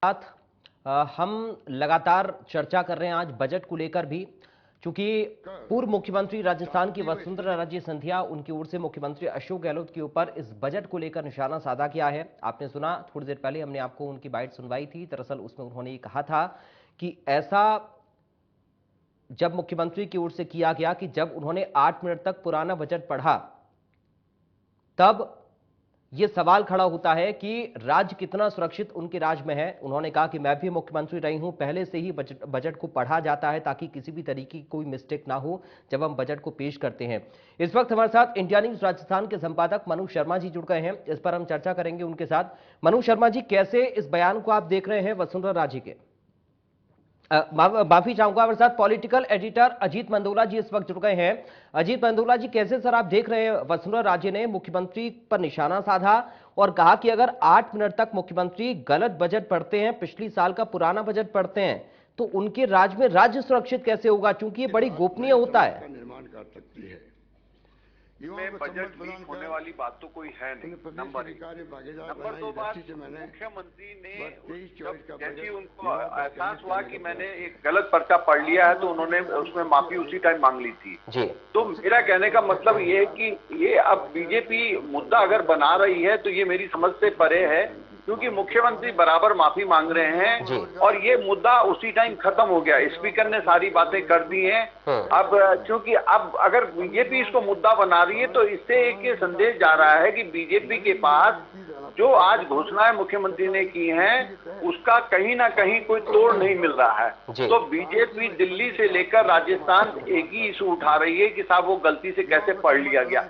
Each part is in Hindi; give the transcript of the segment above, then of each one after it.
साथ हम लगातार चर्चा कर रहे हैं आज बजट को लेकर भी, क्योंकि पूर्व मुख्यमंत्री राजस्थान की वसुंधरा राजे सिंधिया, उनकी ओर से मुख्यमंत्री अशोक गहलोत के ऊपर इस बजट को लेकर निशाना साधा किया है। आपने सुना, थोड़ी देर पहले हमने आपको उनकी बाइट सुनवाई थी। दरअसल उसमें उन्होंने ये कहा था कि ऐसा जब मुख्यमंत्री की ओर से किया गया कि जब उन्होंने 8 मिनट तक पुराना बजट पढ़ा, तब यह सवाल खड़ा होता है कि राज्य कितना सुरक्षित उनके राज्य में है। उन्होंने कहा कि मैं भी मुख्यमंत्री रही हूं, पहले से ही बजट को पढ़ा जाता है ताकि किसी भी तरीके की कोई मिस्टेक ना हो जब हम बजट को पेश करते हैं। इस वक्त हमारे साथ इंडिया न्यूज राजस्थान के संपादक मनु शर्मा जी जुड़ गए हैं। इस पर हम चर्चा करेंगे उनके साथ। मनु शर्मा जी, कैसे इस बयान को आप देख रहे हैं वसुंधरा राजे के? माफी चाहूंगा, हमारे साथ पॉलिटिकल एडिटर अजीत मंदोला जी इस वक्त जुड़ गए हैं। अजीत मंदोला जी, कैसे सर आप देख रहे हैं, वसुंधरा राजे ने मुख्यमंत्री पर निशाना साधा और कहा कि अगर 8 मिनट तक मुख्यमंत्री गलत बजट पढ़ते हैं, पिछली साल का पुराना बजट पढ़ते हैं, तो उनके राज्य में राज्य सुरक्षित कैसे होगा, क्योंकि ये बड़ी गोपनीय होता है। निर्माण कर सकती है। में बजट लीक होने वाली बात तो कोई है नहीं। नंबर 1। नंबर 2 बात, मुख्यमंत्री ने जैसे उनको एहसास हुआ कि मैंने एक गलत पर्चा पढ़ लिया है, तो उन्होंने उसमें माफी उसी टाइम मांग ली थी जी। तो मेरा कहने का मतलब ये है कि ये अब बीजेपी मुद्दा अगर बना रही है तो ये मेरी समझ से परे है, क्योंकि मुख्यमंत्री बराबर माफी मांग रहे हैं और ये मुद्दा उसी टाइम खत्म हो गया। स्पीकर ने सारी बातें कर दी हैं। अब क्योंकि अब अगर बीजेपी इसको मुद्दा बना रही है तो इससे एक संदेश जा रहा है कि बीजेपी के पास जो आज घोषणाएं मुख्यमंत्री ने की हैं उसका कहीं ना कहीं कोई तोड़ नहीं मिल रहा है। तो बीजेपी दिल्ली से लेकर राजस्थान एक ही इशू उठा रही है कि साहब वो गलती से कैसे पढ़ लिया गया।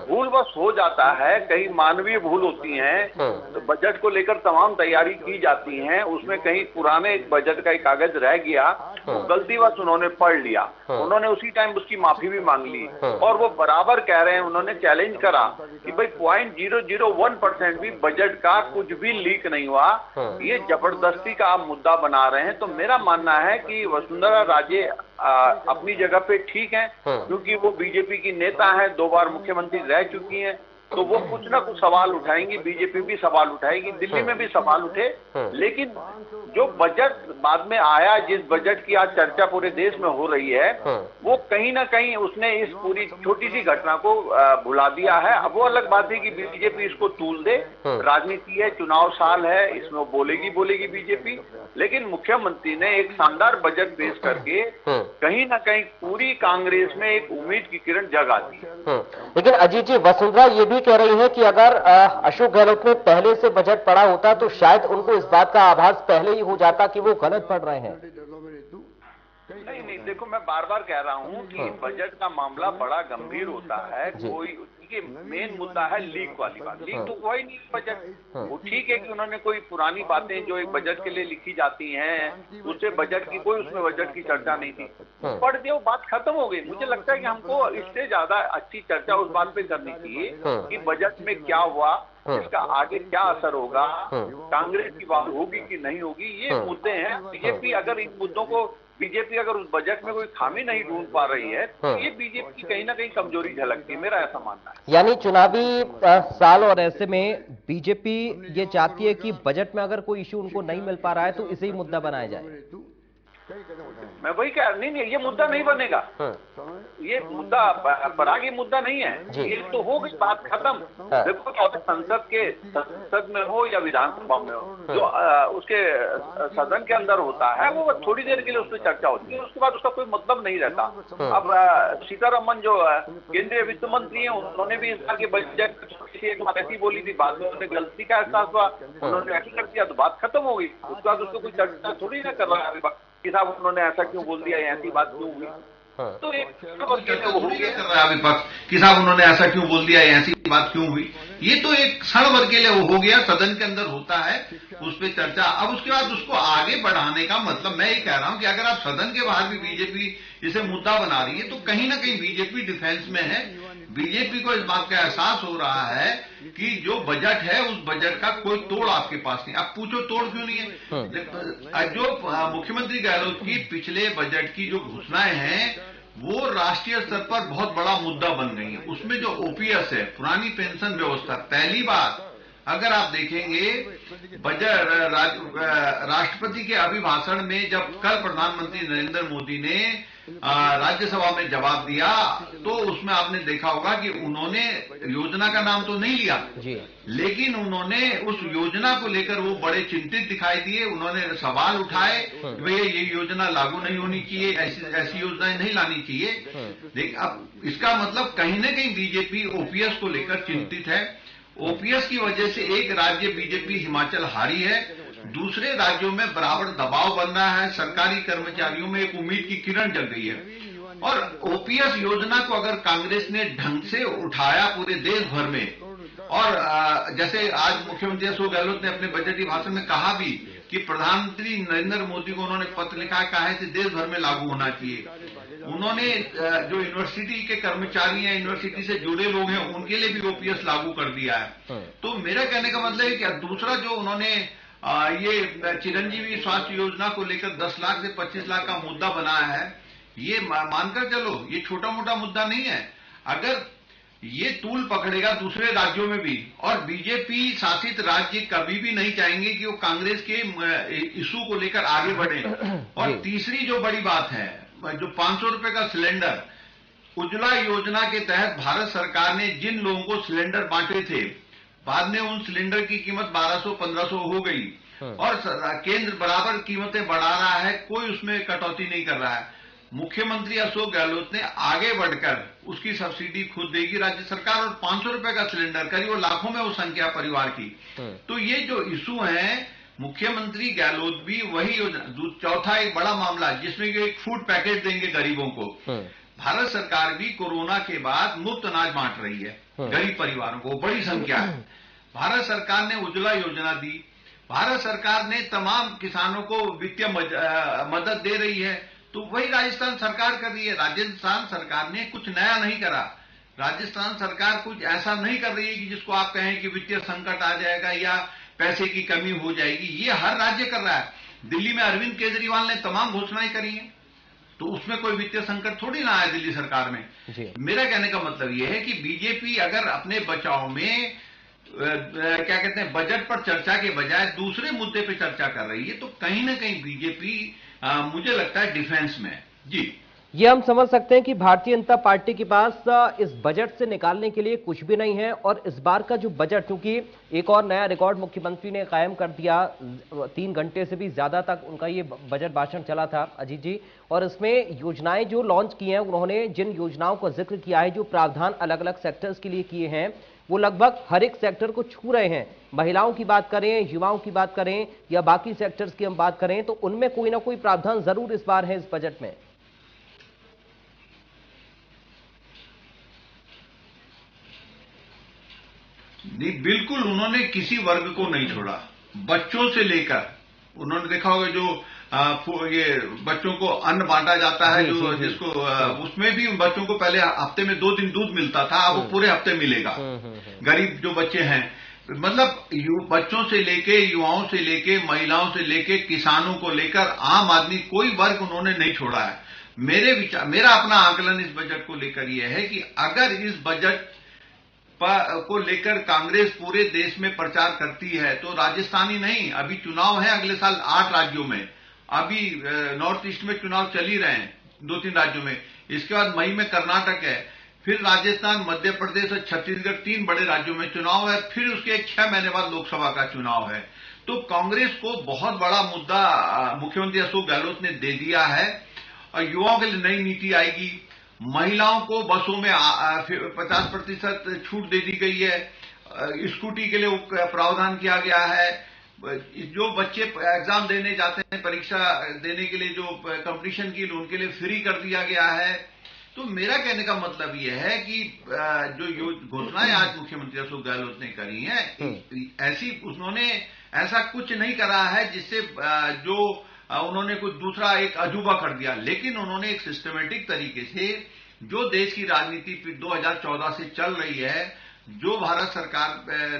भूल बस हो जाता है, कहीं मानवीय भूल होती है। तो बजट को लेकर तमाम तैयारी की जाती है, उसमें कहीं पुराने बजट का एक कागज रह गया, तो गलतीवश उन्होंने पढ़ लिया। उन्होंने उसी टाइम उसकी माफी भी मांग ली और वो बराबर कह रहे हैं, उन्होंने चैलेंज करा कि भाई 0.001% भी बजट का कुछ भी लीक नहीं हुआ। ये जबरदस्ती का आप मुद्दा बना रहे हैं। तो मेरा मानना है कि वसुंधरा राजे अपनी जगह पे ठीक हैं, क्योंकि वो बीजेपी की नेता हैं, 2 बार मुख्यमंत्री रह चुकी हैं, तो वो कुछ ना कुछ सवाल उठाएंगी, बीजेपी भी सवाल उठाएगी, दिल्ली में भी सवाल उठे। लेकिन जो बजट बाद में आया, जिस बजट की आज चर्चा पूरे देश में हो रही है, वो कहीं ना कहीं उसने इस पूरी छोटी सी घटना को भुला दिया है। अब वो अलग बात है कि बीजेपी इसको तूल दे, राजनीति है, चुनाव साल है, इसमें बोलेगी बीजेपी। लेकिन मुख्यमंत्री ने एक शानदार बजट पेश करके कहीं ना कहीं पूरी कांग्रेस में एक उम्मीद की किरण जगा दी। लेकिन अजीत जी, वसुंधरा ये भी कह रही है कि अगर अशोक गहलोत ने पहले से बजट पढ़ा होता तो शायद उनको इस बात का आभास पहले ही हो जाता कि वो गलत पढ़ रहे हैं। नहीं, देखो मैं बार बार कह रहा हूँ कि बजट का मामला बड़ा गंभीर होता है। कोई मेन मुद्दा है लीक वाली बात। लीक तो हुआ ही नहीं बजट। वो ठीक है कि उन्होंने कोई पुरानी बातें जो एक बजट के लिए लिखी जाती हैं, उससे बजट की कोई उसमें बजट की चर्चा नहीं थी, पढ़ दिया, वो बात खत्म हो गई। मुझे लगता है कि हमको इससे ज्यादा अच्छी चर्चा उस बात पे करनी चाहिए कि बजट में क्या हुआ, इसका आगे क्या असर होगा, कांग्रेस की बात होगी कि नहीं होगी, ये मुद्दे हैं। बीजेपी अगर इन मुद्दों को अगर उस बजट में कोई खामी नहीं ढूंढ पा रही है तो ये बीजेपी की कहीं ना कहीं कमजोरी झलकती है, मेरा ऐसा मानना है। यानी चुनावी साल और ऐसे में बीजेपी ये चाहती है कि बजट में अगर कोई इश्यू उनको नहीं मिल पा रहा है तो इसे ही मुद्दा बनाया जाए। मैं वही कह नहीं, ये मुद्दा नहीं बनेगा। ये मुद्दा परागी मुद्दा नहीं है, ये तो हो गई, बात खत्म। देखो संसद में हो या विधानसभा में हो, जो उसके सदन के अंदर होता है वो थोड़ी देर के लिए उस पर चर्चा होती है, उसके बाद उसका कोई मतलब नहीं रहता। अब सीतारमन जो केंद्रीय वित्त मंत्री है, उन्होंने भी इस बार के बजट एक बात ऐसी बोली थी, बाद में उन्हें गलती का एहसास हुआ, उन्होंने ऐसी कर दिया तो बात खत्म हो गई। उसके बाद उसको कोई चर्चा थोड़ी ना कर रहा है कि साहब उन्होंने ऐसा क्यों बोल दिया, ऐसी बात क्यों हुई। तो एक कि साहब उन्होंने ऐसा क्यों बोल दिया, ऐसी बात क्यों हुई, ये तो एक क्षण भर के लिए वो हो गया, सदन के अंदर होता है उस पर चर्चा। अब उसके बाद उसको आगे बढ़ाने का मतलब, मैं ये कह रहा हूं कि अगर आप सदन के बाहर भी बीजेपी इसे मुद्दा बना रही है तो कहीं ना कहीं बीजेपी डिफेंस में है। बीजेपी को इस बात का एहसास हो रहा है कि जो बजट है उस बजट का कोई तोड़ आपके पास नहीं। आप पूछो तोड़ क्यों नहीं है? जो मुख्यमंत्री गहलोत की पिछले बजट की जो घोषणाएं हैं वो राष्ट्रीय स्तर पर बहुत बड़ा मुद्दा बन गई है। उसमें जो ओपीएस है, पुरानी पेंशन व्यवस्था, पहली बार अगर आप देखेंगे बजट राष्ट्रपति के अभिभाषण में जब कल प्रधानमंत्री नरेंद्र मोदी ने राज्यसभा में जवाब दिया तो उसमें आपने देखा होगा कि उन्होंने योजना का नाम तो नहीं लिया जी, लेकिन उन्होंने उस योजना को लेकर वो बड़े चिंतित दिखाई दिए। उन्होंने सवाल उठाए कि भैया ये योजना लागू नहीं होनी चाहिए, ऐसी योजनाएं नहीं लानी चाहिए। लेकिन अब इसका मतलब कहीं ना कहीं बीजेपी ओपीएस को लेकर चिंतित है। ओपीएस की वजह से एक राज्य बीजेपी हिमाचल हारी है, दूसरे राज्यों में बराबर दबाव बन रहा है। सरकारी कर्मचारियों में एक उम्मीद की किरण जग गई है। और ओपीएस योजना को अगर कांग्रेस ने ढंग से उठाया पूरे देश भर में, और जैसे आज मुख्यमंत्री अशोक गहलोत ने अपने बजटीय भाषण में कहा भी कि प्रधानमंत्री नरेंद्र मोदी को उन्होंने पत्र लिखा, कहा है कि देश भर में लागू होना चाहिए। उन्होंने जो यूनिवर्सिटी के कर्मचारी हैं, यूनिवर्सिटी से जुड़े लोग हैं, उनके लिए भी ओपीएस लागू कर दिया है। तो मेरा कहने का मतलब है कि दूसरा जो उन्होंने ये चिरंजीवी स्वास्थ्य योजना को लेकर 10 लाख से 25 लाख का मुद्दा बनाया है, ये मानकर चलो ये छोटा मोटा मुद्दा नहीं है। अगर ये तूल पकड़ेगा दूसरे राज्यों में भी, और बीजेपी शासित राज्य कभी भी नहीं चाहेंगे कि वो कांग्रेस के इशू को लेकर आगे बढ़े। और तीसरी जो बड़ी बात है, जो 500 रुपए का सिलेंडर, उज्ज्वला योजना के तहत भारत सरकार ने जिन लोगों को सिलेंडर बांटे थे, बाद में उन सिलेंडर की कीमत 1200-1500 हो गई और केंद्र बराबर कीमतें बढ़ा रहा है, कोई उसमें कटौती नहीं कर रहा है। मुख्यमंत्री अशोक गहलोत ने आगे बढ़कर उसकी सब्सिडी खुद देगी राज्य सरकार, और 500 रुपए का सिलेंडर, करीब लाखों में वो संख्या परिवार की। तो ये जो इशू है, मुख्यमंत्री गहलोत भी वही योजना, चौथा एक बड़ा मामला जिसमें एक फूड पैकेट देंगे गरीबों को। भारत सरकार भी कोरोना के बाद मुफ्त अनाज बांट रही है गरीब परिवारों को, बड़ी संख्या है। भारत सरकार ने उज्ज्वला योजना दी, भारत सरकार ने तमाम किसानों को वित्तीय मदद दे रही है, तो वही राजस्थान सरकार कर रही है। राजस्थान सरकार ने कुछ नया नहीं करा। राजस्थान सरकार कुछ ऐसा नहीं कर रही है कि जिसको आप कहें कि वित्तीय संकट आ जाएगा या पैसे की कमी हो जाएगी। ये हर राज्य कर रहा है। दिल्ली में अरविंद केजरीवाल ने तमाम घोषणाएं करी हैं, तो उसमें कोई वित्तीय संकट थोड़ी ना आया दिल्ली सरकार में। मेरा कहने का मतलब यह है कि बीजेपी अगर अपने बचाव में क्या कहते हैं, बजट पर चर्चा के बजाय दूसरे मुद्दे पर चर्चा कर रही है, तो कहीं ना कहीं बीजेपी मुझे लगता है डिफेंस में है। जी, ये हम समझ सकते हैं कि भारतीय जनता पार्टी के पास इस बजट से निकालने के लिए कुछ भी नहीं है। और इस बार का जो बजट, क्योंकि एक और नया रिकॉर्ड मुख्यमंत्री ने कायम कर दिया, 3 घंटे से भी ज्यादा तक उनका ये बजट भाषण चला था अजीत जी। और इसमें योजनाएं जो लॉन्च की हैं, उन्होंने जिन योजनाओं का जिक्र किया है, जो प्रावधान अलग अलग सेक्टर्स के लिए किए हैं, वो लगभग हर एक सेक्टर को छू रहे हैं। महिलाओं की बात करें, युवाओं की बात करें, या बाकी सेक्टर्स की हम बात करें, तो उनमें कोई ना कोई प्रावधान जरूर इस बार है इस बजट में। नहीं, बिल्कुल उन्होंने किसी वर्ग को नहीं छोड़ा। बच्चों से लेकर, उन्होंने देखा होगा जो ये बच्चों को अन्न बांटा जाता है, जो जिसको उसमें भी बच्चों को पहले हफ्ते में 2 दिन दूध मिलता था, अब वो पूरे हफ्ते मिलेगा। गरीब जो बच्चे हैं, मतलब बच्चों से लेके, युवाओं से लेके, महिलाओं से लेके, किसानों को लेकर आम आदमी, कोई वर्ग उन्होंने नहीं छोड़ा है। मेरा अपना आकलन इस बजट को लेकर यह है कि अगर इस बजट को लेकर कांग्रेस पूरे देश में प्रचार करती है, तो राजस्थान ही नहीं, अभी चुनाव है अगले साल 8 राज्यों में, अभी नॉर्थ ईस्ट में चुनाव चल ही रहे हैं 2-3 राज्यों में, इसके बाद मई में कर्नाटक है, फिर राजस्थान, मध्य प्रदेश और छत्तीसगढ़, 3 बड़े राज्यों में चुनाव है, फिर उसके 6 महीने बाद लोकसभा का चुनाव है। तो कांग्रेस को बहुत बड़ा मुद्दा मुख्यमंत्री अशोक गहलोत ने दे दिया है। और युवाओं के लिए नई नीति आएगी, महिलाओं को बसों में 50% छूट दे दी गई है, स्कूटी के लिए प्रावधान किया गया है, जो बच्चे एग्जाम देने जाते हैं, परीक्षा देने के लिए जो कंपटीशन की, उनके लिए फ्री कर दिया गया है। तो मेरा कहने का मतलब यह है कि जो घोषणाएं आज मुख्यमंत्री अशोक गहलोत ने करी हैं, उन्होंने ऐसा कुछ नहीं करा है जिससे जो उन्होंने कुछ दूसरा एक अजूबा कर दिया, लेकिन उन्होंने एक सिस्टमेटिक तरीके से जो देश की राजनीति 2014 से चल रही है, जो भारत सरकार,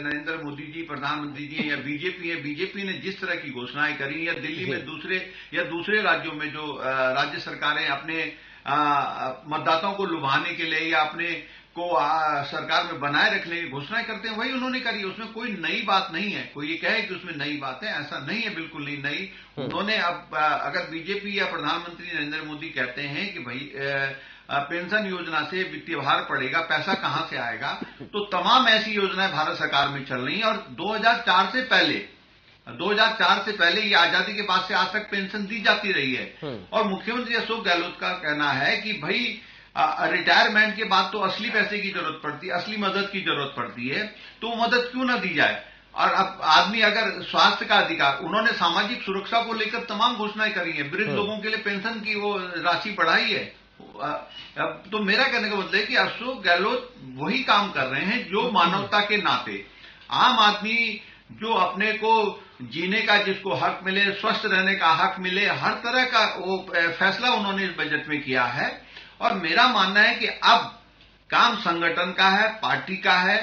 नरेंद्र मोदी जी प्रधानमंत्री जी या बीजेपी ने जिस तरह की घोषणाएं करी, या दिल्ली में दूसरे राज्यों में जो राज्य सरकारें अपने मतदाताओं को लुभाने के लिए या अपने को सरकार में बनाए रखने की घोषणाएं करते हैं, वही उन्होंने करी। उसमें कोई नई बात नहीं है। कोई ये कहे कि उसमें नई बात है, ऐसा नहीं है, बिल्कुल नहीं नई। उन्होंने अब अगर बीजेपी या प्रधानमंत्री नरेंद्र मोदी कहते हैं कि भाई पेंशन योजना से वित्तीय भार पड़ेगा, पैसा कहां से आएगा, तो तमाम ऐसी योजनाएं भारत सरकार में चल रही हैं। और 2004 से पहले ये आजादी के बाद से आज तक पेंशन दी जाती रही है। और मुख्यमंत्री अशोक गहलोत का कहना है कि भाई रिटायरमेंट के बाद तो असली पैसे की जरूरत पड़ती है, असली मदद की जरूरत पड़ती है, तो वो मदद क्यों ना दी जाए। और अब आदमी अगर स्वास्थ्य का अधिकार, उन्होंने सामाजिक सुरक्षा को लेकर तमाम घोषणाएं करी है, वृद्ध लोगों के लिए पेंशन की वो राशि बढ़ाई है। तो मेरा कहने का मतलब है कि अशोक गहलोत वही काम कर रहे हैं जो मानवता के नाते आम आदमी जो अपने को जीने का जिसको हक मिले, स्वस्थ रहने का हक मिले, हर तरह का वो फैसला उन्होंने इस बजट में किया है। और मेरा मानना है कि अब काम संगठन का है, पार्टी का है,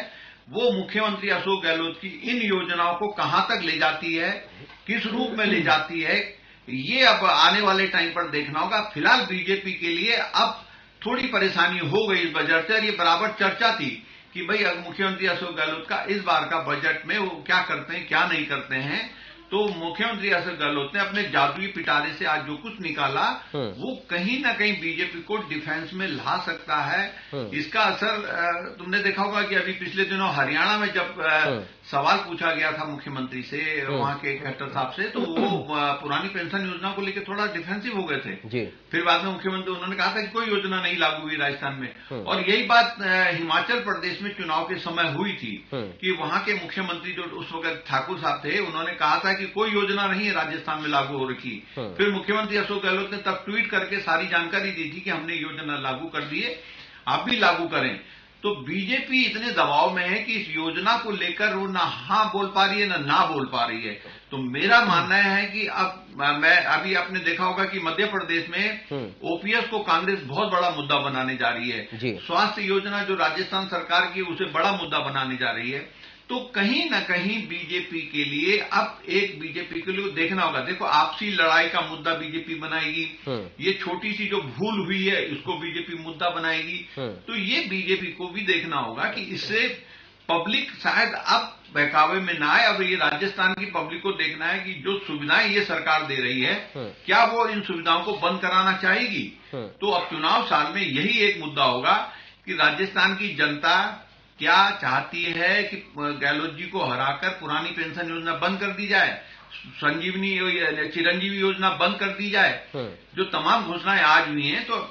वो मुख्यमंत्री अशोक गहलोत की इन योजनाओं को कहां तक ले जाती है, किस रूप में ले जाती है, ये अब आने वाले टाइम पर देखना होगा। फिलहाल बीजेपी के लिए अब थोड़ी परेशानी हो गई इस बजट से, और ये बराबर चर्चा थी कि भाई मुख्यमंत्री अशोक गहलोत का इस बार का बजट में वो क्या करते हैं, क्या नहीं करते हैं। तो मुख्यमंत्री अशोक गहलोत ने अपने जादुई पिटारे से आज जो कुछ निकाला वो कहीं ना कहीं बीजेपी को डिफेंस में ला सकता है। इसका असर तुमने देखा होगा कि अभी पिछले दिनों हरियाणा में जब सवाल पूछा गया था मुख्यमंत्री से, वहां के खट्टर साहब से, तो वो पुरानी पेंशन योजना को लेकर थोड़ा डिफेंसिव हो गए थे। फिर बाद में मुख्यमंत्री उन्होंने कहा था कि कोई योजना नहीं लागू हुई राजस्थान में। और यही बात हिमाचल प्रदेश में चुनाव के समय हुई थी कि वहां के मुख्यमंत्री जो उस वक्त ठाकुर साहब थे, उन्होंने कहा था कि कोई योजना नहीं है राजस्थान में लागू हो रखी। फिर मुख्यमंत्री अशोक गहलोत ने तब ट्वीट करके सारी जानकारी दी थी कि हमने योजना लागू कर दी है, आप भी लागू करें। तो बीजेपी इतने दबाव में है कि इस योजना को लेकर वो ना हाँ बोल पा रही है ना बोल पा रही है। तो मेरा मानना है कि अब अभी आपने देखा होगा कि मध्य प्रदेश में ओपीएस को कांग्रेस बहुत बड़ा मुद्दा बनाने जा रही है। स्वास्थ्य योजना जो राजस्थान सरकार की, उसे बड़ा मुद्दा बनाने जा रही है। तो कहीं ना कहीं बीजेपी के लिए अब एक बीजेपी के लिए देखना होगा। देखो, आपसी लड़ाई का मुद्दा बीजेपी बनाएगी, ये छोटी सी जो भूल हुई है इसको बीजेपी मुद्दा बनाएगी। तो ये बीजेपी को भी देखना होगा कि इससे पब्लिक शायद अब बहकावे में ना आए। अब ये राजस्थान की पब्लिक को देखना है कि जो सुविधाएं ये सरकार दे रही है, क्या वो इन सुविधाओं को बंद कराना चाहेगी। तो अब चुनाव साल में यही एक मुद्दा होगा कि राजस्थान की जनता क्या चाहती है कि गहलोत जी को हराकर पुरानी पेंशन योजना बंद कर दी जाए, संजीवनी चिरंजीवी योजना बंद कर दी जाए, जो तमाम घोषणाएं आज हुई हैं। तो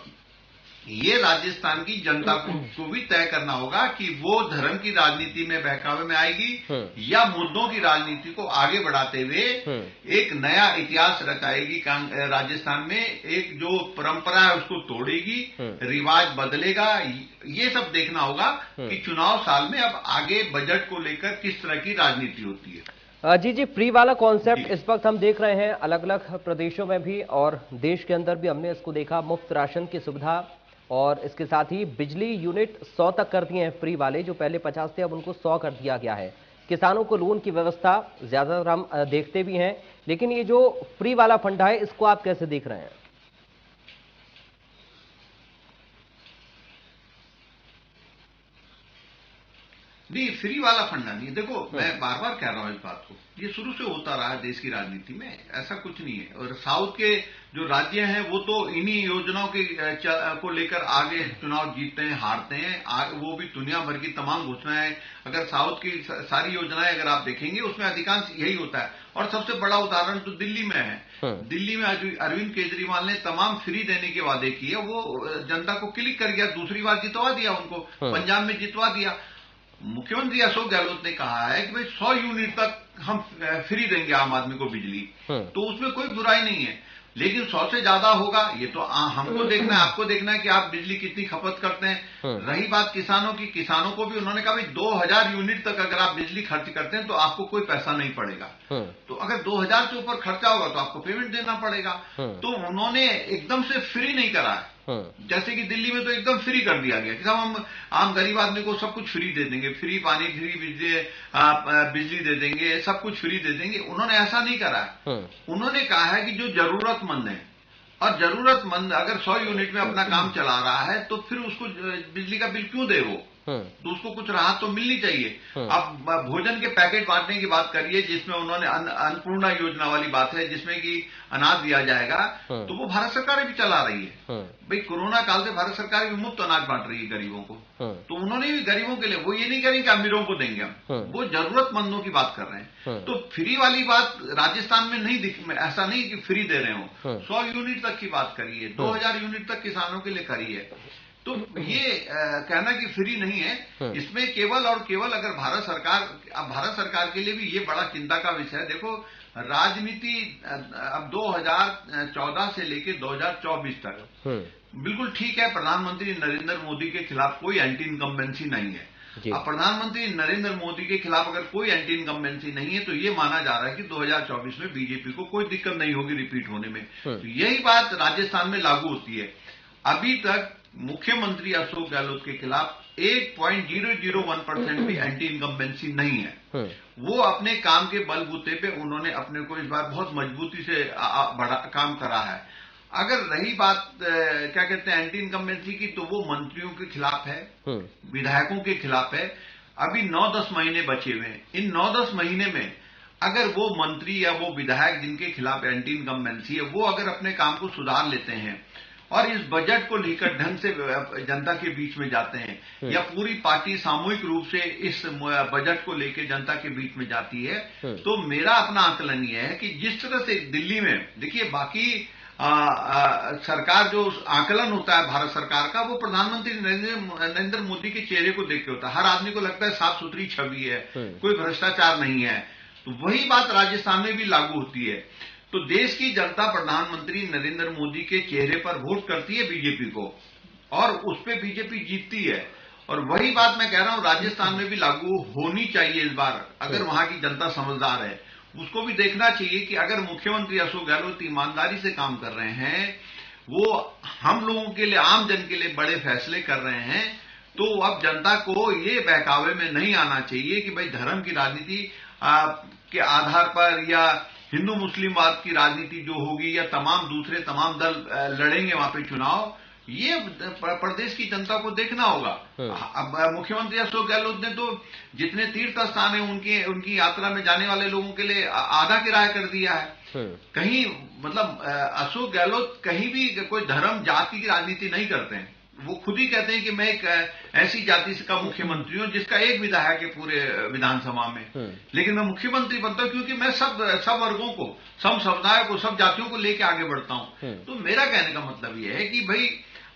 ये राजस्थान की जनता को भी तय करना होगा कि वो धर्म की राजनीति में बहकावे में आएगी या मुद्दों की राजनीति को आगे बढ़ाते हुए एक नया इतिहास रचाएगी। राजस्थान में एक जो परंपरा है उसको तोड़ेगी, रिवाज बदलेगा। ये सब देखना होगा कि चुनाव साल में अब आगे बजट को लेकर किस तरह की राजनीति होती है। जी, फ्री वाला कॉन्सेप्ट इस वक्त हम देख रहे हैं अलग अलग प्रदेशों में भी और देश के अंदर भी हमने इसको देखा। मुफ्त राशन की सुविधा और इसके साथ ही बिजली यूनिट 100 तक कर दिए हैं फ्री वाले, जो पहले 50 थे अब उनको 100 कर दिया गया है। किसानों को लोन की व्यवस्था ज्यादातर हम देखते भी हैं, लेकिन ये जो फ्री वाला फंडा है इसको आप कैसे देख रहे हैं? नहीं, फ्री वाला फंडा नहीं। देखो, मैं बार बार कह रहा हूं इस बात को, ये शुरू से होता रहा है देश की राजनीति में, ऐसा कुछ नहीं है। और साउथ के जो राज्य हैं वो तो इन्हीं योजनाओं के को लेकर आगे चुनाव जीतते हैं, हारते हैं। वो भी दुनिया भर की तमाम घोषणाएं, अगर साउथ की सारी योजनाएं अगर आप देखेंगे उसमें अधिकांश यही होता है। और सबसे बड़ा उदाहरण तो दिल्ली में है। दिल्ली में अरविंद केजरीवाल ने तमाम फ्री देने के वादे किए, वो जनता को क्लिक कर गया, दूसरी बार जितवा दिया उनको, पंजाब में जितवा दिया। मुख्यमंत्री अशोक गहलोत ने कहा है कि भाई 100 यूनिट तक हम फ्री देंगे आम आदमी को बिजली, तो उसमें कोई बुराई नहीं है। लेकिन 100 से ज्यादा होगा ये तो हमको देखना है, आपको देखना है कि आप बिजली कितनी खपत करते हैं। रही बात किसानों की, किसानों को भी उन्होंने कहा भाई 2000 यूनिट तक अगर आप बिजली खर्च करते हैं तो आपको कोई पैसा नहीं पड़ेगा। तो अगर 2000 से ऊपर खर्चा होगा तो आपको पेमेंट देना पड़ेगा। तो उन्होंने एकदम से फ्री नहीं करा है, जैसे कि दिल्ली में तो एकदम फ्री कर दिया गया कि साहब हम आम गरीब आदमी को सब कुछ फ्री दे देंगे, फ्री पानी, फ्री बिजली दे देंगे, सब कुछ फ्री दे देंगे। उन्होंने ऐसा नहीं करा है। उन्होंने कहा है कि जो जरूरतमंद है और जरूरतमंद अगर 100 यूनिट में अपना काम चला रहा है तो फिर उसको बिजली का बिल क्यों दे वो? तो उसको कुछ राहत तो मिलनी चाहिए। अब भोजन के पैकेट बांटने की बात करिए, जिसमें उन्होंने अन्नपूर्णा योजना वाली बात है, जिसमें कि अनाज दिया जाएगा, तो वो भारत सरकार भी चला रही है। भाई कोरोना काल से भारत सरकार भी मुफ्त अनाज बांट रही है गरीबों को, तो उन्होंने भी गरीबों के लिए, वो ये नहीं करेंगे कि अमीरों को देंगे हम, वो जरूरतमंदों की बात कर रहे हैं। तो फ्री वाली बात राजस्थान में नहीं ऐसा नहीं कि फ्री दे रहे हो, 100 यूनिट तक की बात करिए, 2000 यूनिट तक किसानों के लिए करिए। तो ये कहना कि फ्री नहीं है, इसमें केवल और केवल अगर भारत सरकार के लिए भी ये बड़ा चिंता का विषय है। देखो राजनीति अब 2014 से लेकर 2024 तक बिल्कुल ठीक है, प्रधानमंत्री नरेंद्र मोदी के खिलाफ कोई एंटी इनकम्बेंसी नहीं है। अब प्रधानमंत्री नरेंद्र मोदी के खिलाफ अगर कोई एंटी इनकम्बेंसी नहीं है तो ये माना जा रहा है कि 2024 में बीजेपी को कोई दिक्कत नहीं होगी रिपीट होने में। तो यही बात राजस्थान में लागू होती है। अभी तक मुख्यमंत्री अशोक गहलोत के खिलाफ 1.001% भी एंटी इनकम्बेंसी नहीं है। वो अपने काम के बलबूते पे उन्होंने अपने को इस बार बहुत मजबूती से काम करा है। अगर रही बात क्या कहते हैं एंटी इनकम्बेंसी की, तो वो मंत्रियों के खिलाफ है, विधायकों के खिलाफ है। अभी 9-10 महीने बचे हुए हैं। इन 9-10 महीने में अगर वो मंत्री या वो विधायक जिनके खिलाफ एंटी इनकम्बेंसी है, वो अगर अपने काम को सुधार लेते हैं और इस बजट को लेकर ढंग से जनता के बीच में जाते हैं, या पूरी पार्टी सामूहिक रूप से इस बजट को लेकर जनता के बीच में जाती है, तो मेरा अपना आकलन यह है कि जिस तरह से दिल्ली में देखिए, बाकी सरकार जो आकलन होता है भारत सरकार का, वो प्रधानमंत्री नरेंद्र मोदी के चेहरे को देख के होता है। हर आदमी को लगता है साफ सुथरी छवि है, कोई भ्रष्टाचार नहीं है। तो वही बात राजस्थान में भी लागू होती है। तो देश की जनता प्रधानमंत्री नरेंद्र मोदी के चेहरे पर वोट करती है बीजेपी को, और उस पे बीजेपी जीतती है। और वही बात मैं कह रहा हूं राजस्थान में भी लागू होनी चाहिए इस बार। अगर वहां की जनता समझदार है, उसको भी देखना चाहिए कि अगर मुख्यमंत्री अशोक गहलोत ईमानदारी से काम कर रहे हैं, वो हम लोगों के लिए, आम जन के लिए बड़े फैसले कर रहे हैं, तो अब जनता को ये बहकावे में नहीं आना चाहिए कि भाई धर्म की राजनीति के आधार पर या हिंदू मुस्लिमवाद की राजनीति जो होगी या तमाम दल लड़ेंगे वहां पे चुनाव। ये प्रदेश की जनता को देखना होगा। अब मुख्यमंत्री अशोक गहलोत ने तो जितने तीर्थ स्थान है उनकी यात्रा में जाने वाले लोगों के लिए आधा किराया कर दिया है। कहीं मतलब अशोक गहलोत कहीं भी कोई धर्म जाति की राजनीति नहीं करते हैं। वो खुद ही कहते हैं कि मैं एक ऐसी जाति का मुख्यमंत्री हूं जिसका एक विधायक है पूरे विधानसभा में, लेकिन मैं मुख्यमंत्री बनता हूं क्योंकि मैं सब वर्गों को, सब समुदायों को, सब जातियों को लेकर आगे बढ़ता हूं। तो मेरा कहने का मतलब यह है कि भाई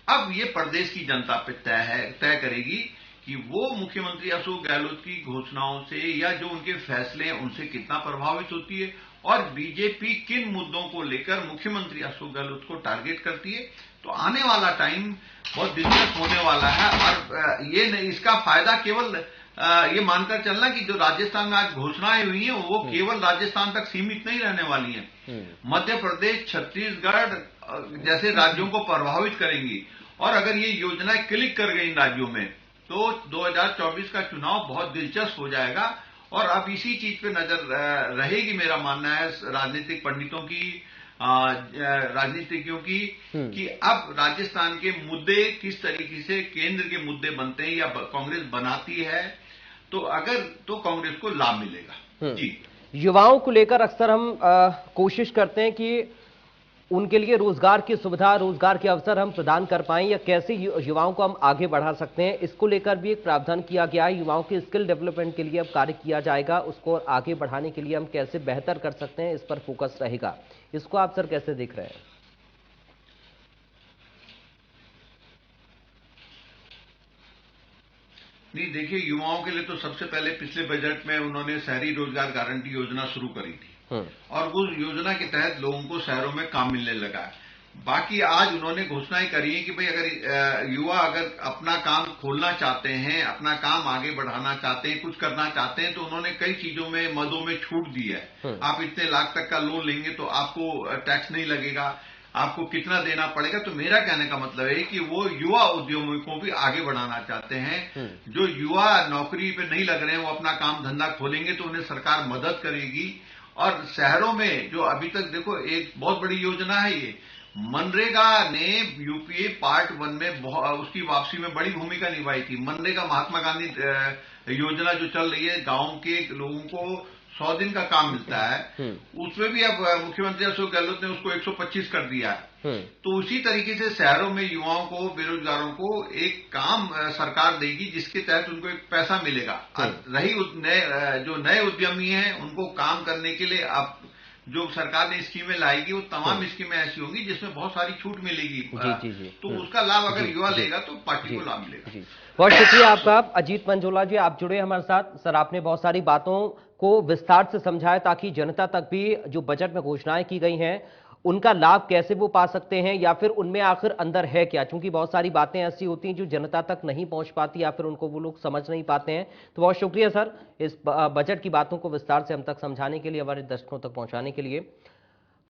अब ये प्रदेश की जनता पे तय करेगी कि वो मुख्यमंत्री अशोक गहलोत की घोषणाओं से या जो उनके फैसले हैं उनसे कितना प्रभावित होती है, और बीजेपी किन मुद्दों को लेकर मुख्यमंत्री अशोक गहलोत को टारगेट करती है। तो आने वाला टाइम बहुत दिलचस्प होने वाला है। और ये इसका फायदा केवल ये मानकर चलना कि जो राजस्थान में आज घोषणाएं हुई हैं वो केवल राजस्थान तक सीमित नहीं रहने वाली हैं। मध्य प्रदेश, छत्तीसगढ़ जैसे राज्यों को प्रभावित करेंगी। और अगर ये योजनाएं क्लिक कर गई इन राज्यों में तो 2024 का चुनाव बहुत दिलचस्प हो जाएगा। और अब इसी चीज पे नजर रहेगी, मेरा मानना है राजनीतिक पंडितों की, राजनीतिज्ञों की, कि अब राजस्थान के मुद्दे किस तरीके से केंद्र के मुद्दे बनते हैं या कांग्रेस बनाती है, तो कांग्रेस को लाभ मिलेगा। जी, युवाओं को लेकर अक्सर हम कोशिश करते हैं कि उनके लिए रोजगार की सुविधा, रोजगार के अवसर हम प्रदान कर पाएं, या कैसे युवाओं को हम आगे बढ़ा सकते हैं, इसको लेकर भी एक प्रावधान किया गया है। युवाओं के स्किल डेवलपमेंट के लिए अब कार्य किया जाएगा, उसको आगे बढ़ाने के लिए हम कैसे बेहतर कर सकते हैं, इस पर फोकस रहेगा। इसको आप सर कैसे देख रहे हैं? नहीं, देखिए, युवाओं के लिए तो सबसे पहले पिछले बजट में उन्होंने शहरी रोजगार गारंटी योजना शुरू करी थी, और उस योजना के तहत लोगों को शहरों में काम मिलने लगा है। बाकी आज उन्होंने घोषणाएं करी है कि भाई अगर युवा अगर अपना काम खोलना चाहते हैं, अपना काम आगे बढ़ाना चाहते हैं, कुछ करना चाहते हैं, तो उन्होंने कई चीजों में, मदों में छूट दी है। आप इतने लाख तक का लोन लेंगे तो आपको टैक्स नहीं लगेगा, आपको कितना देना पड़ेगा। तो मेरा कहने का मतलब है कि वो युवा उद्यमियों को भी आगे बढ़ाना चाहते हैं। जो युवा नौकरी पे नहीं लग रहे हैं वो अपना काम धंधा खोलेंगे तो उन्हें सरकार मदद करेगी। और शहरों में जो अभी तक देखो एक बहुत बड़ी योजना है ये, मनरेगा ने यूपीए पार्ट 1 में उसकी वापसी में बड़ी भूमिका निभाई थी। मनरेगा महात्मा गांधी योजना जो चल रही है, गांव के लोगों को 100 दिन का काम मिलता है, उसमें भी अब मुख्यमंत्री अशोक गहलोत ने उसको 125 कर दिया है। तो उसी तरीके से शहरों में युवाओं को, बेरोजगारों को एक काम सरकार देगी जिसके तहत उनको एक पैसा मिलेगा। रही जो नए उद्यमी हैं उनको काम करने के लिए अब जो सरकार ने स्कीमें लाएगी वो तमाम स्कीमें ऐसी होंगी जिसमें बहुत सारी छूट मिलेगी। जी। तो उसका लाभ अगर युवा लेगा तो पार्टी को लाभ मिलेगा। बहुत शुक्रिया आपका अजीत मंझोला जी, आप जुड़े हमारे साथ। सर, आपने बहुत सारी बातों को विस्तार से समझाया ताकि जनता तक भी जो बजट में घोषणाएं की गई हैं उनका लाभ कैसे वो पा सकते हैं, या फिर उनमें आखिर अंदर है क्या, क्योंकि बहुत सारी बातें ऐसी होती हैं जो जनता तक नहीं पहुंच पाती या फिर उनको वो लोग समझ नहीं पाते हैं। तो बहुत शुक्रिया सर इस बजट की बातों को विस्तार से हम तक समझाने के लिए, हमारे दर्शकों तक पहुंचाने के लिए।